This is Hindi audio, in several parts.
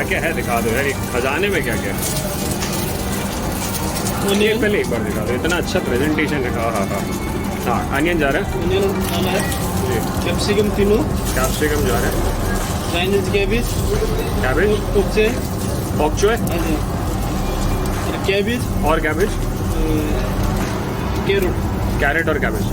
क्या क्या है दिखा दो यार, ये खजाने में क्या क्या है। ये पहले एक बार दिखा दो, इतना अच्छा प्रेजेंटेशन है। हाँ हाँ हाँ हाँ, अनियन जा रहा है, अनियन डाला है, कैप्सिकम तीनों, कैप्सिकम जा रहा है, चाइनीज कैबेज, कैबेज, कुकचे, पॉकचोय, कैबेज और कैबेज, कैरेट, कैरेट और कैबेज।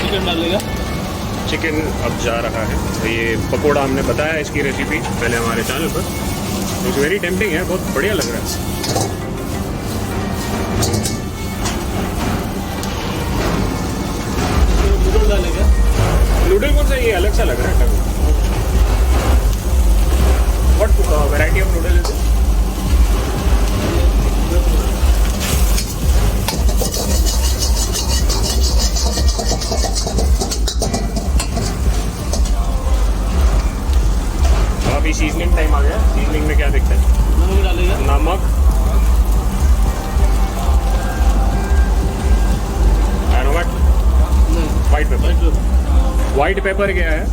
चिकन डालेगा, चिकन अब जा रहा है। तो ये पकोड़ा हमने बताया इसकी रेसिपी पहले हमारे चैनल पर। इट्स वेरी टेम्पटिंग है, बहुत बढ़िया लग रहा है। नूडल डालेगा, नूडल कौन सा, ये अलग सा लग रहा है। What variety of noodle is it? अभी सीजनिंग टाइम आ गया। सीजनिंग में क्या दिखता है? नमक डालेगा, नमक, वाइट पेपर, वाइट पेपर गया है।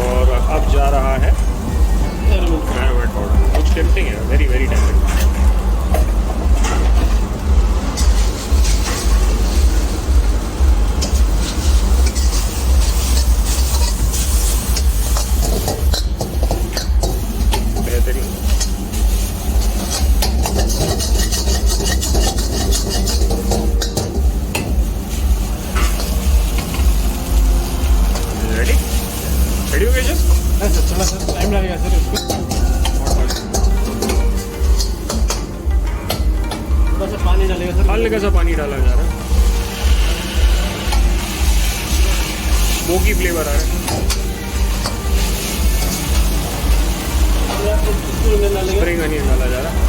और अब जा रहा है एरोमेट पाउडर। कुछ टेम्पटिंग है, वेरी वेरी टेम्पटिंग। रेडी हो गया सर? थोड़ा सा टाइम लगेगा सर इसको। थोड़ा सा पानी डालेगा सर, हल्का सा पानी डाला जा रहा है। स्मोकी फ्लेवर आ रहा है। स्प्रिंग अनियन डाला जा रहा है।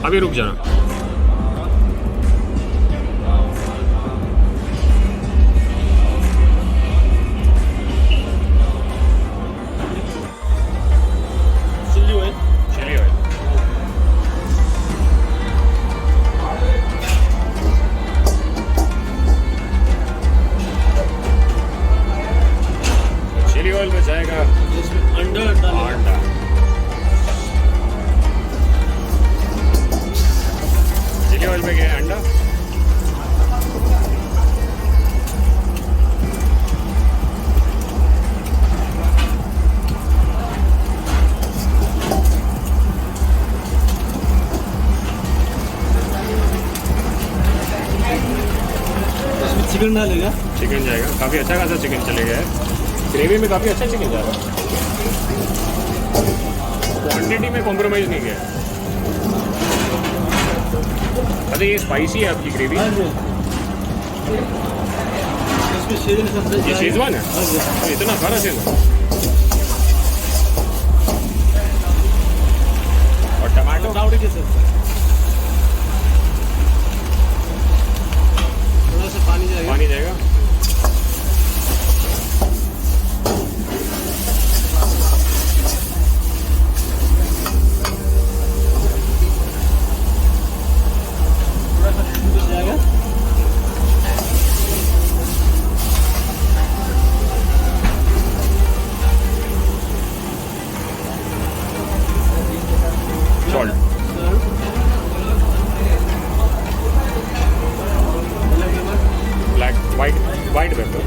अभी रुक जाना। Chilli oil, chilli oil, chilli oil में जाएगा इसमें अंडा डालेगा, अंडा। चिली ऑयल में गया अंडा। इसमें चिकन डालेगा, चिकन जाएगा, काफ़ी अच्छा खासा चिकन चलेगा। ग्रेवी में काफ़ी अच्छा चिकन जाएगा। क्वांटिटी में कॉम्प्रोमाइज़ नहीं किया। अच्छा, ये स्पाइसी है आपकी ग्रेवी? इसमें शेजवान, ये शेजवान है? इतना सारा शेजवान। और टमाटो डाउडी के साथ थोड़ा सा पानी जाएगा, पानी जाएगा। जाएगा, सॉल्ट, ब्लैक वाइट पेपर,